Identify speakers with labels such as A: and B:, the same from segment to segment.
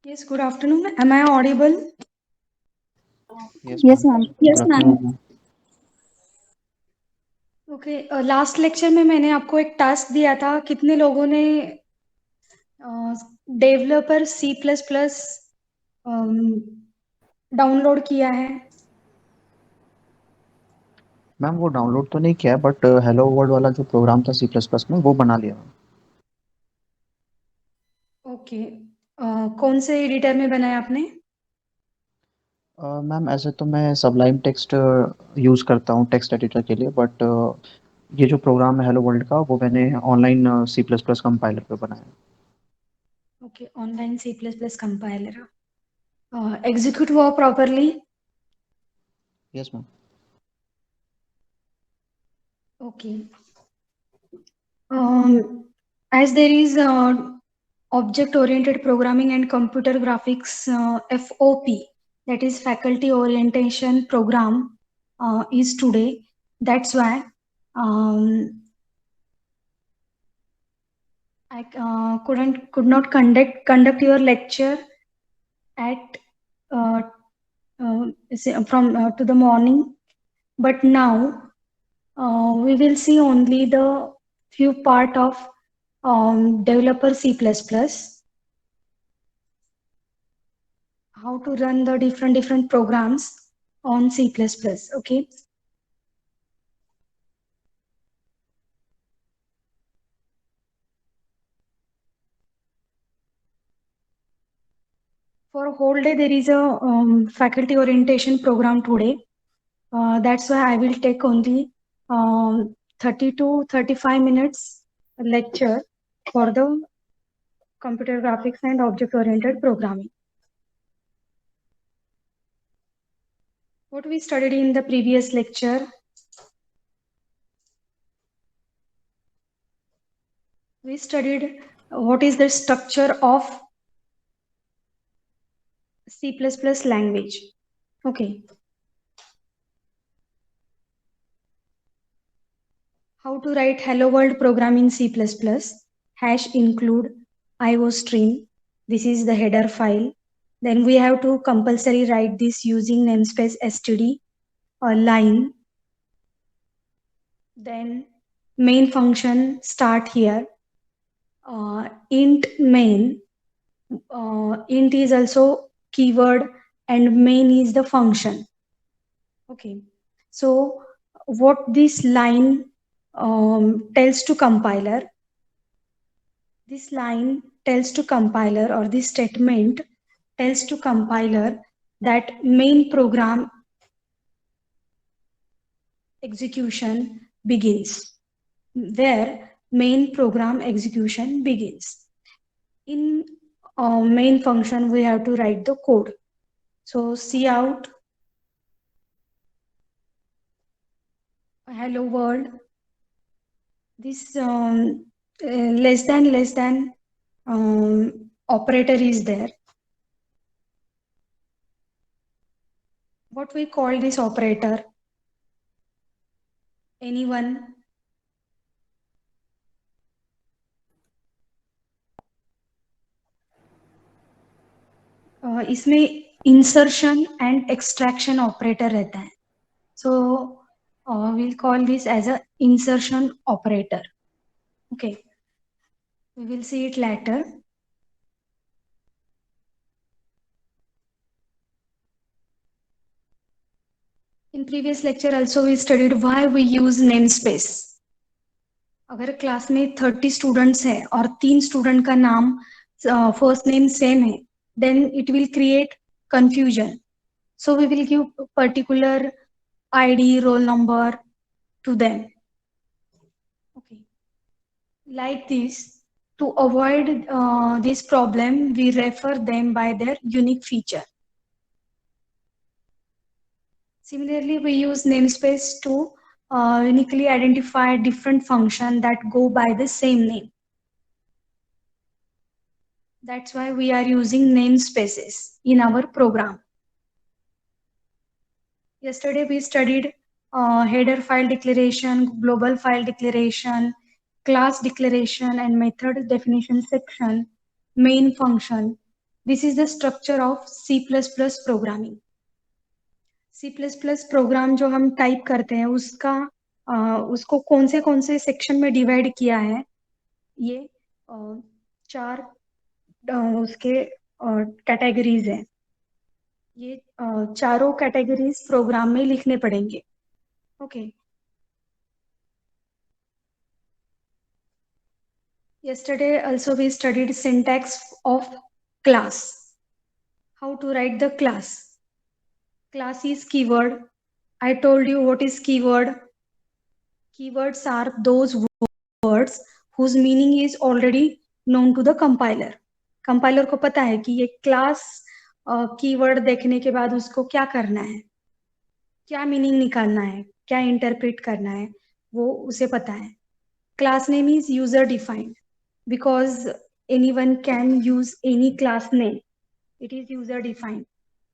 A: Yes, good afternoon. Am I audible?
B: Yes,
C: Yes,
B: ma'am.
C: ma'am.
B: Good afternoon, ma'am.
A: Okay, last lecture में मैंने आपको एक task दिया था. कितने लोगों ने developer C plus plus download किया है?
B: मैम वो डाउनलोड तो नहीं किया है, बट हेलो वर्ल्ड वाला जो प्रोग्राम था सी प्लस प्लस में वो बना लिया मैम।
A: ओके, कौन से एडिटर में बनाया आपने?
B: मैम ऐसे तो मैं सबलाइम टेक्स्ट यूज़ करता हूँ टेक्स्ट एडिटर के लिए, बट ये जो प्रोग्राम है हेलो वर्ल्ड का वो मैंने online C plus plus compiler पे बनाया है।
A: Okay, online C plus plus compiler. Execute हुआ properly?
B: Yes ma'am.
A: Okay. As there is object oriented programming and computer graphics, FOP, that is faculty orientation program, is today. That's why I could not conduct your lecture at from to the morning, but now we will see only the few part of developer C++, how to run the different programs on C++. Okay. For a whole day, there is a faculty orientation program today. That's why I will take only 30 to 35 minutes lecture for the computer graphics and object-oriented programming. What we studied in the previous lecture, we studied what is the structure of C++ language. Okay. How to write hello world program in C++. Hash include iostream. This is the header file. Then we have to compulsory write this using namespace std or line. Then main function start here. Int main. Int is also keyword and main is the function. Okay. So what this line tells to compiler, this line tells to compiler, or this statement tells to compiler that main program execution begins. Where main program execution begins. In main function, we have to write the code. So cout hello world. This less than operator is there. What we call this operator? Anyone? इसमें insertion and extraction operator रहता है. So we'll call this as a insertion operator. Okay, we will see it later. In previous lecture also we studied why we use namespace. अगर class में 30 students है और 3 student का नाम first name same hai, then it will create confusion. So we will give particular ID, roll number to them. Okay. Like this, to avoid this problem, we refer them by their unique feature. Similarly, we use namespace to uniquely identify different functions that go by the same name. That's why we are using namespaces in our program. Yesterday we studied header file declaration, global file declaration, class declaration, and method definition section, main function. This is the structure of C++ programming. C++ program जो हम type करते हैं उसको कौन से section में divide किया है, ये चार उसके कैटेगरीज हैं. ये चारों कैटेगरीज प्रोग्राम में लिखने पड़ेंगे. Okay. Yesterday also we studied syntax of class. How to write the class. Class is keyword. I told you what is keyword. Keywords are those words whose meaning is already known to the compiler. Compiler को पता है कि ये class keyword देखने के बाद उसको क्या करना है, क्या मीनिंग निकालना है, क्या इंटरप्रेट करना है, वो उसे पता है. Class name is user defined because anyone can use any class name. It is user defined.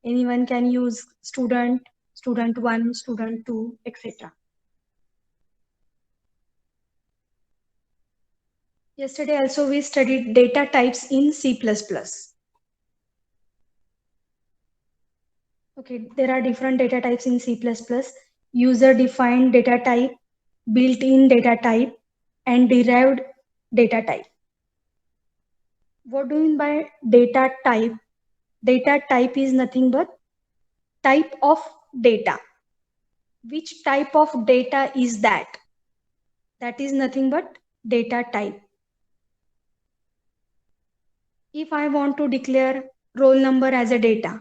A: Anyone can use student, student1, student2, etc. Yesterday also we studied data types in C++. Okay, there are different data types in C++. User defined data type, built-in data type, and derived data type. What do you mean by data type? Data type is nothing but type of data. Which type of data is that? That is nothing but data type. If I want to declare roll number as a data,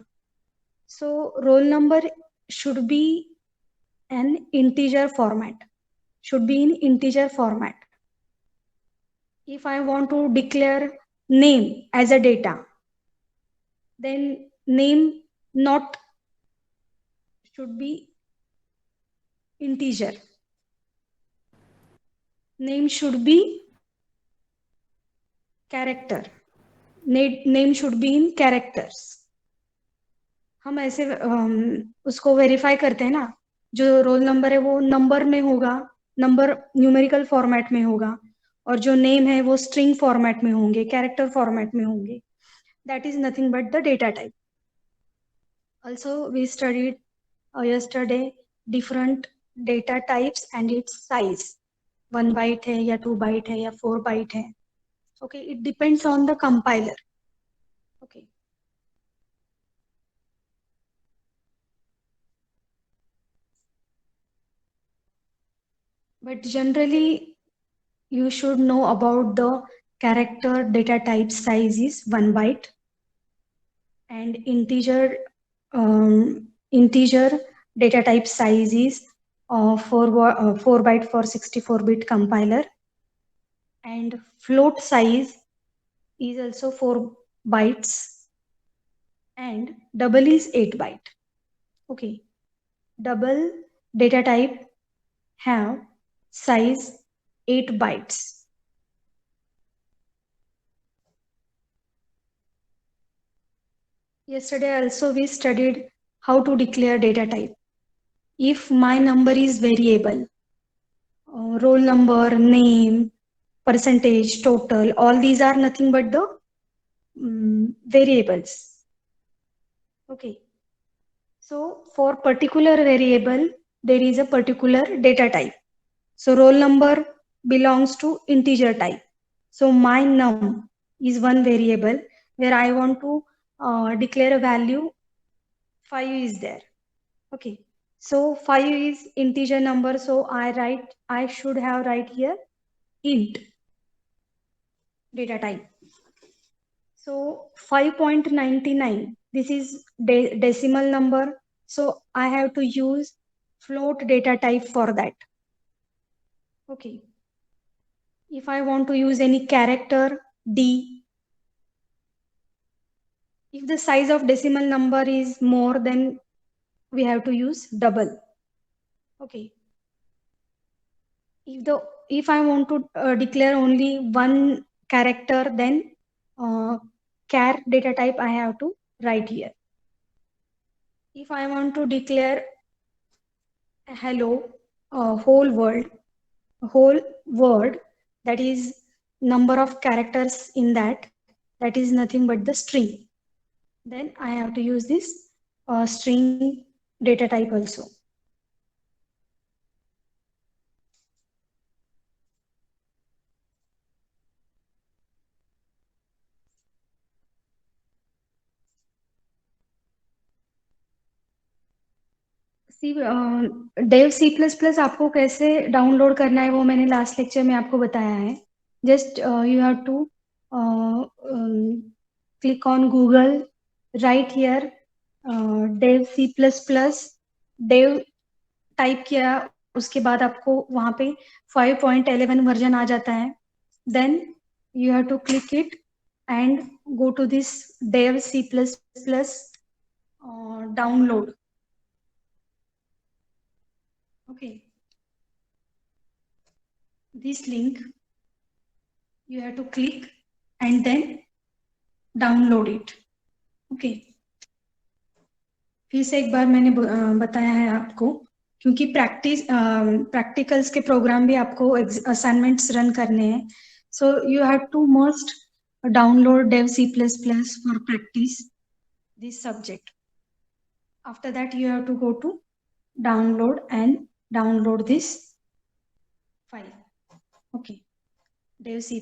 A: so roll number should be an integer format, should be in integer format. If I want to declare name as a data, then name not should be integer. Name should be character. Name should be in characters. हम ऐसे उसको verify करते हैं ना, जो roll number है वो number में होगा, नंबर न्यूमेरिकल फॉर्मेट में होगा, और जो नेम है वो स्ट्रिंग फॉर्मेट में होंगे, कैरेक्टर फॉर्मेट में होंगे. That is nothing but the data type. Also we studied yesterday different data types and its size. 1 byte है या 2 byte है या 4 byte है. Okay, it depends on the compiler. Okay. But generally you should know about the character data type size is 1 byte, and integer data type size is 4 byte for 64-bit compiler, and float size is also 4 bytes, and double is 8 byte. Okay, double data type have size 8 bytes. Yesterday also we studied how to declare data type. If my number is variable, roll number, name, percentage, total, all these are nothing but the variables. Okay. So for particular variable, there is a particular data type. So roll number belongs to integer type. So my num is one variable where I want to declare a value 5 is there. Okay. So 5 is integer number. So I should have write here int data type. So 5.99, this is decimal number. So I have to use float data type for that. Okay. If I want to use any character, D. If the size of decimal number is more, then we have to use double. Okay. If I want to declare only one character, then char data type I have to write here. If I want to declare hello, whole word, that is number of characters in that is nothing but the string. Then I have to use this string data type also. Dev C plus plus आपको कैसे download करना है वो मैंने last lecture में आपको बताया है. Just you have to click on Google, right here Dev C plus plus, Dev type किया, उसके बाद आपको वहां पे 5.11 वर्जन आ जाता है. Then you have to click it and go to this Dev C plus plus download. Okay, this link you have to click and then download it. Okay, फिर से एक बार मैंने बताया है आपको, क्योंकि प्रैक्टिकल्स के प्रोग्राम भी आपको असाइनमेंट्स रन करने हैं. So you have to must download Dev C plus plus for practice this subject. After that you have to go to download and download this file. Okay, dev C++.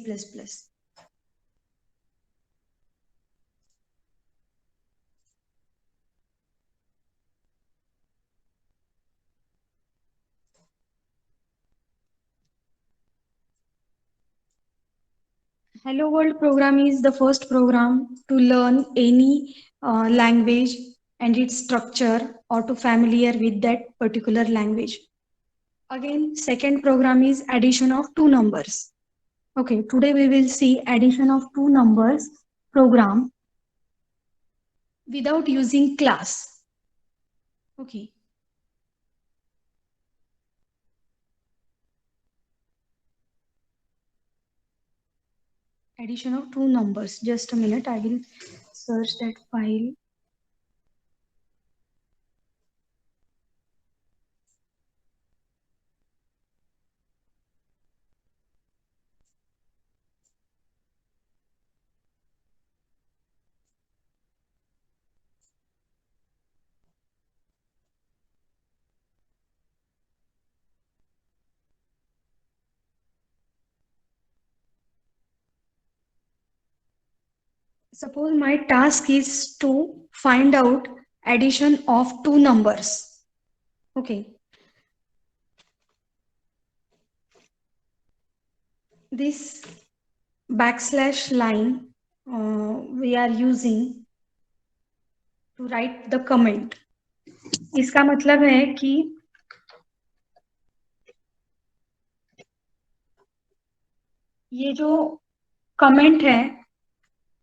A: Hello World program is the first program to learn any language and its structure, or to familiar with that particular language. Again, second program is addition of two numbers. Okay, today we will see addition of two numbers program without using class. Okay. Addition of two numbers. Just a minute, I will search that file. Suppose my task is to find out addition of two numbers. Okay. This backslash line we are using to write the comment. इसका मतलब है कि ये जो comment है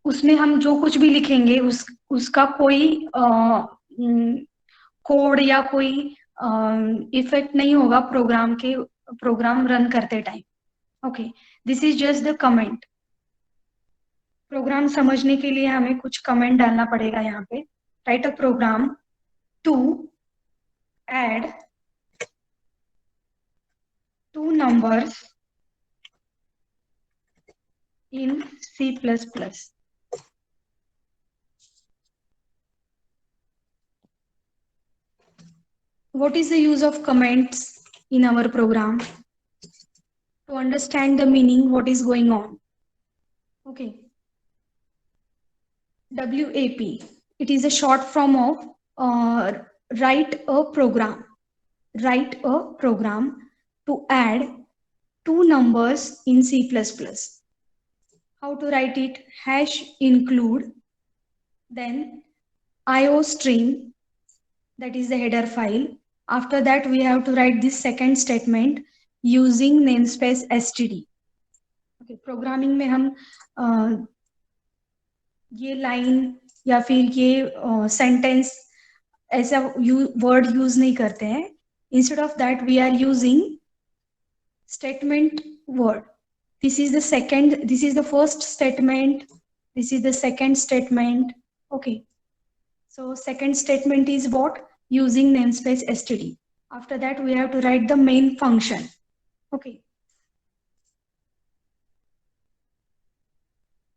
A: उसमें हम जो कुछ भी लिखेंगे उसका कोई कोड या कोई इफेक्ट नहीं होगा प्रोग्राम रन करते time. Okay, this is just the comment. Program समझने के लिए हमें कुछ कमेंट डालना पड़ेगा यहाँ पे. Write a program to add two numbers in C++. What is the use of comments in our program? To understand the meaning, what is going on. Okay. WAP, it is a short form of write a program. Write a program to add two numbers in C++. how to write it, hash include, then IO stream, that is the header file. After that, we have to write this second statement using namespace std. Okay, programming में हम ये line या फिर ये sentence ऐसा word use नहीं करते हैं. Instead of that we are using statement word. This is the first statement, this is the second statement. Okay, so second statement is what? Using namespace std. After that we have to write the main function. Okay,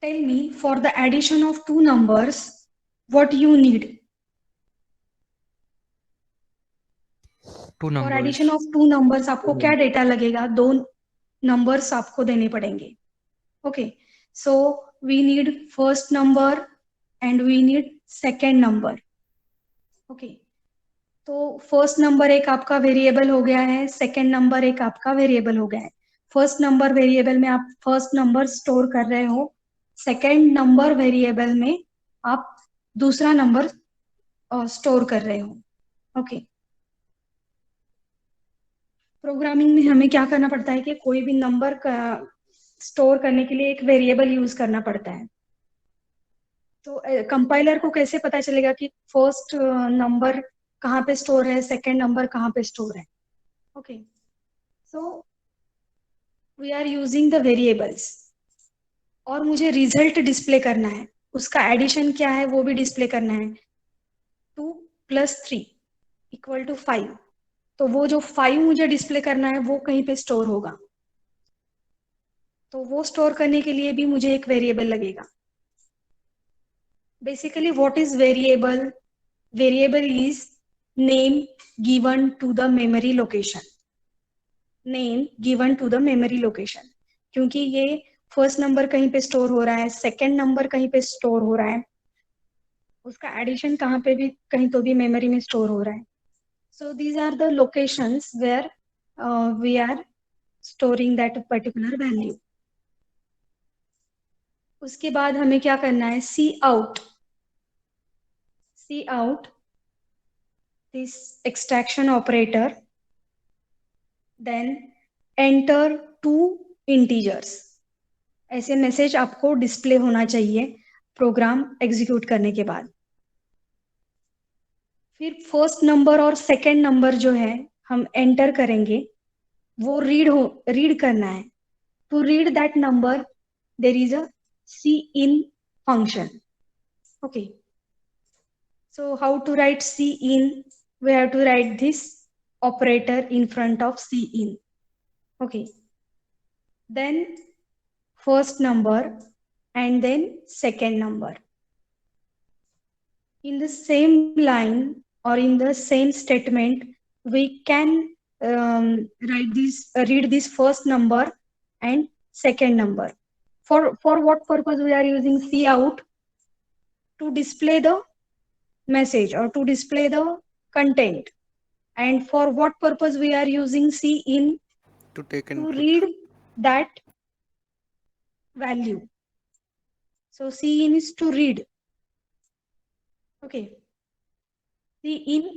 A: tell me, for the addition of two numbers, what you need? For addition of two numbers आपको क्या data लगेगा? दो numbers आपको देने पड़ेंगे. Okay, so we need first number and we need second number. Okay, तो first number एक आपका वेरिएबल हो गया है, सेकेंड नंबर एक आपका वेरिएबल हो गया है. फर्स्ट नंबर वेरिएबल में आप फर्स्ट नंबर स्टोर कर रहे हो, सेकेंड नंबर वेरिएबल में आप दूसरा नंबर स्टोर कर रहे हो. ओके, प्रोग्रामिंग में हमें क्या करना पड़ता है कि कोई भी नंबर का स्टोर करने के लिए एक वेरिएबल यूज करना पड़ता है. तो कंपाइलर को कैसे पता चलेगा कि फर्स्ट नंबर कहाँ पे स्टोर है, सेकेंड नंबर कहाँ पे स्टोर है? Okay, so we are using the variables और मुझे रिजल्ट डिस्प्ले करना है. उसका एडिशन क्या है वो भी डिस्प्ले करना है. 2 + 3 = 5. तो वो जो 5 मुझे डिस्प्ले करना है वो कहीं पे स्टोर होगा. तो वो स्टोर करने के लिए भी मुझे एक वेरिएबल लगेगा. Basically what is variable? Variable is name given to the memory location. Name given to the memory location, क्योंकि ये फर्स्ट नंबर कहीं पे स्टोर हो रहा है, सेकेंड नंबर कहीं पे स्टोर हो रहा है, उसका एडिशन कहाँ पे भी कहीं तो भी मेमोरी में स्टोर हो रहा है. So these are the locations where we are storing that particular value. उसके बाद हमें क्या करना है? Cout this extraction operator, then enter two integers. ऐसे मैसेज आपको डिस्प्ले होना चाहिए प्रोग्राम एग्जीक्यूट करने के बाद. फिर फर्स्ट नंबर और सेकेंड नंबर जो है हम एंटर करेंगे, वो रीड करना है. To read that number there is a cin function. Okay, so how to write cin? We have to write this operator in front of cin. Okay, then first number and then second number. In the same line or in the same statement, we can read this first number and second number. For what purpose we are using cout? To display the message or to display the content. And for what purpose we are using cin? To read that value. So cin is to read. Okay, cin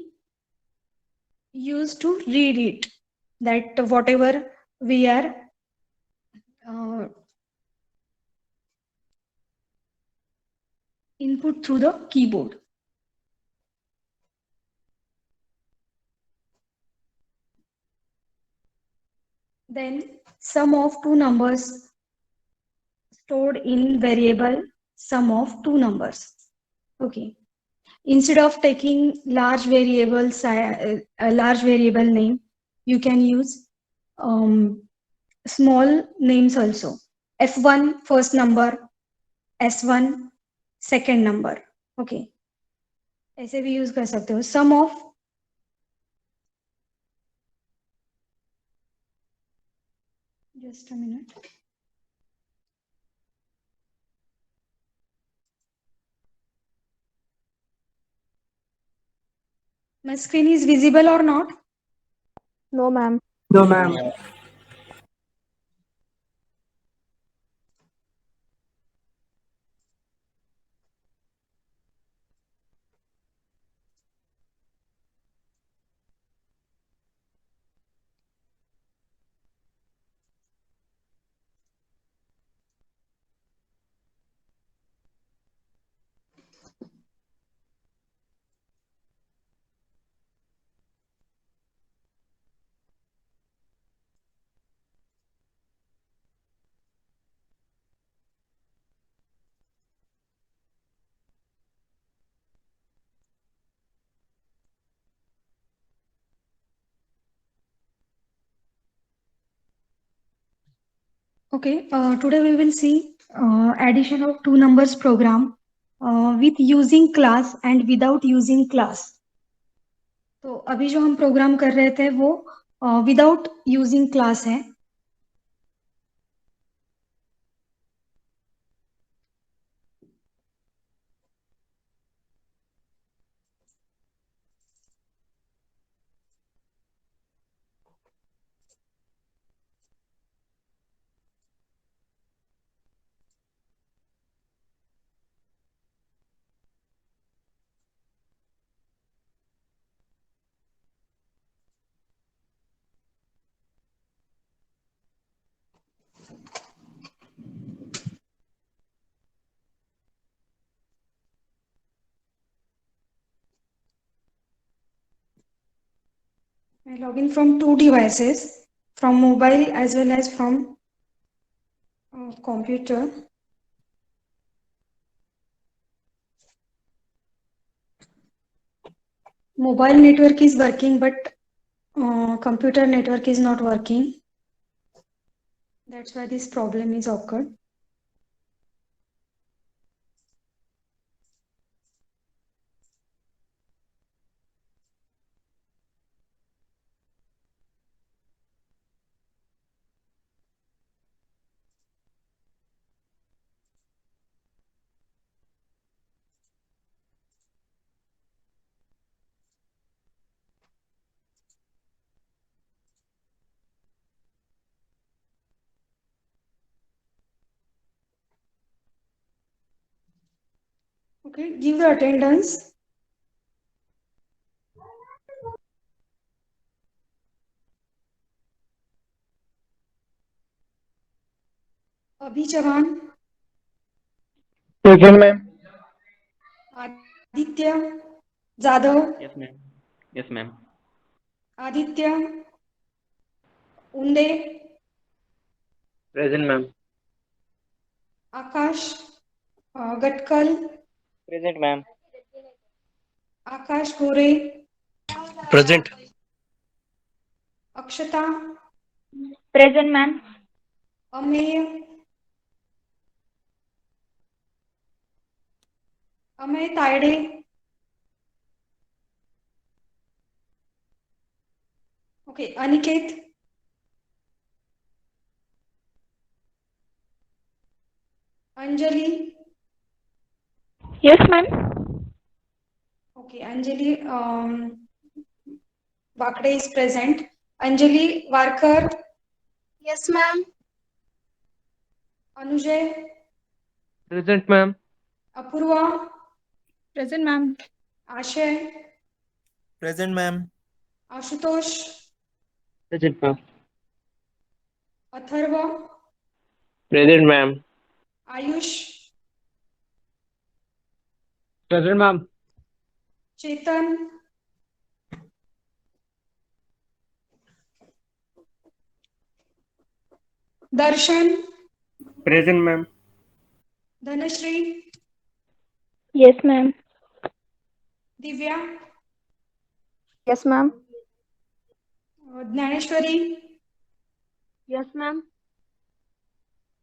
A: used to read it, that whatever we are input through the keyboard. Then sum of two numbers stored in variable sum of two numbers. Okay, instead of taking large variables, a large variable name, you can use small names also. f1 first number, s1 second number. Okay, ऐसे भी use कर सकते हो. sum of just a minute. My screen is visible or not?
C: No, ma'am.
D: No, ma'am.
A: Okay, today we will see addition of two numbers program with using class and without using class. तो अभी जो हम programme कर रहे थे वो without using class है. I log in from two devices, from mobile as well as from computer. Mobile network is working, but computer network is not working. That's why this problem is occurred. Okay, give the attendance. अभी Chauhan,
D: Present, ma'am.
A: Aditya Jadhav,
D: Yes, ma'am. Yes, ma'am.
A: Aditya उंडे,
D: Present, ma'am.
A: Akash Gatkal,
D: Present, ma'am.
A: Akash Gore,
D: Present.
A: Akshata,
C: Present, ma'am.
A: Amey, Amey Tayde, okay Aniket, Anjali,
C: Yes, ma'am.
A: Okay Anjali Wakade is present. Anjali Warkar,
C: Yes, ma'am.
A: Anujay,
D: Present, ma'am.
A: Apurva,
C: Present, ma'am.
A: Ashay,
E: Present, ma'am.
A: Ashutosh,
D: Present, ma'am.
A: Atharva,
D: Present, ma'am.
A: Ayush,
D: Present, ma'am.
A: Chetan, Darshan,
D: Present, ma'am.
A: Dhanashree,
C: Yes, ma'am.
A: Divya,
C: Yes, ma'am.
A: Dnyaneshwari,
C: Yes, ma'am.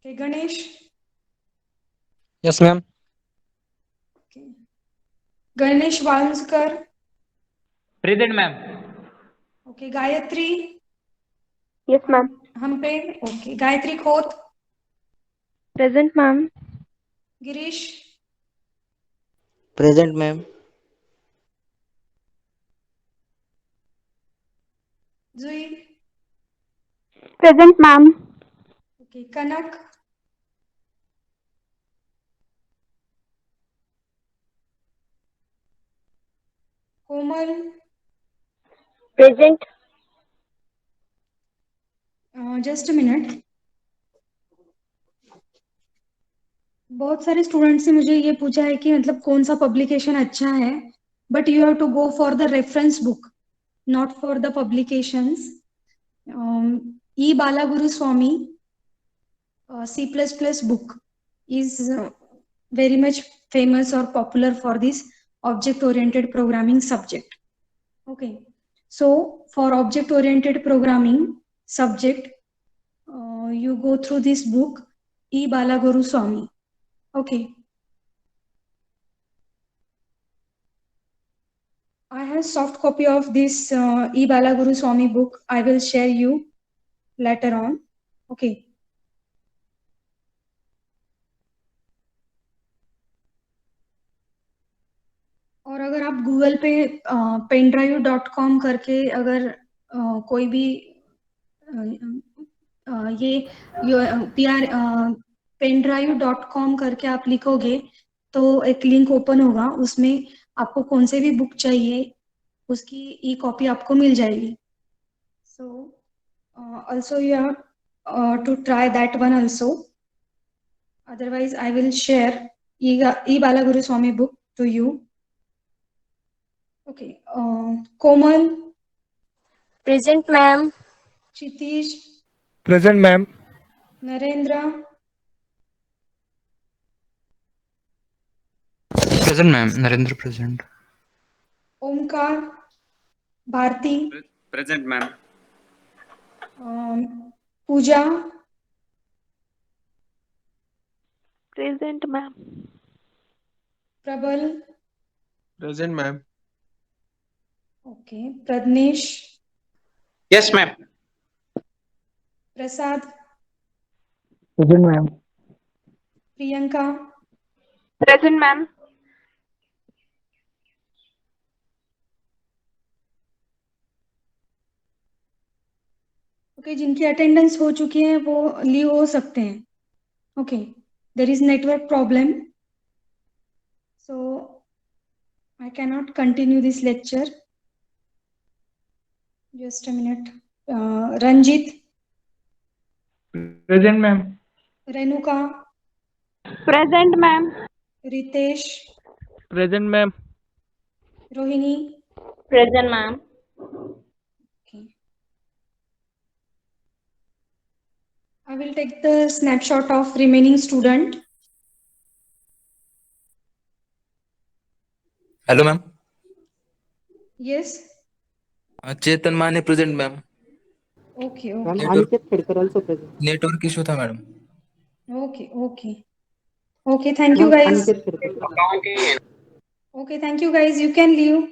A: Ganesh,
E: Yes, ma'am.
A: Ganesh Walunjkar,
D: Present, ma'am.
A: Okay Gayatri,
C: Yes, ma'am.
A: हमपे, okay Gayatri Khot,
C: Present, ma'am.
A: Girish,
E: Present, ma'am.
A: Jui,
C: Present, ma'am.
A: Okay Kanak, Komal,
C: Present.
A: Just a minute. बहुत सारे students ने मुझे ये पूछा है कि मतलब कौन सा पब्लिकेशन अच्छा है, but you have to go for the reference book, not for the publications. E Balagurusamy C++ book is very much famous or popular for this object oriented programming subject. Okay, so for object oriented programming subject you go through this book, E. Balaguru Swami. Okay. I have soft copy of this E. Balaguru Swami book. I will share you later on. Okay. और अगर आप Google पे pendrive.com करके अगर कोई भी ये pendrive.com करके आप लिखोगे तो एक लिंक ओपन होगा, उसमें आपको कौन से भी बुक चाहिए उसकी ई कॉपी आपको मिल जाएगी. So also you have to try that one also. Otherwise, I will share E. Balaguru Swami book to you. Okay. Komal,
C: Present, ma'am.
A: Chitish,
D: Present, ma'am.
A: Narendra,
F: Present, ma'am. Narendra present.
A: Omkar, Bharti,
D: Present, ma'am.
A: Pooja,
C: Present, ma'am.
A: Prabal,
E: Present, ma'am.
A: okay, Pradnesh,
D: Yes, ma'am.
A: Prasad,
D: Present, ma'am.
A: Priyanka,
C: Present, ma'am.
A: okay, जिनकी attendance हो चुकी है वो leave हो सकते हैं. Okay, there is network problem, so I cannot continue this lecture. Just a minute. Ranjit,
D: Present, ma'am.
A: Renuka,
C: Present, ma'am.
A: Ritesh,
D: Present, ma'am.
A: Rohini.
C: Present, ma'am.
A: Okay. I will take the snapshot of remaining student.
F: Hello, ma'am.
A: Yes.
F: Chetan Mane present, ma'am.
A: Okay.
B: Ma'am,
A: Okay.
B: Aniket Khedkar also present.
F: Network issue था madam.
A: Okay. Okay. Okay. Thank you
B: Ma'am,
A: guys.
B: Aniket Khedkar.
A: Okay. Thank you guys. You can leave.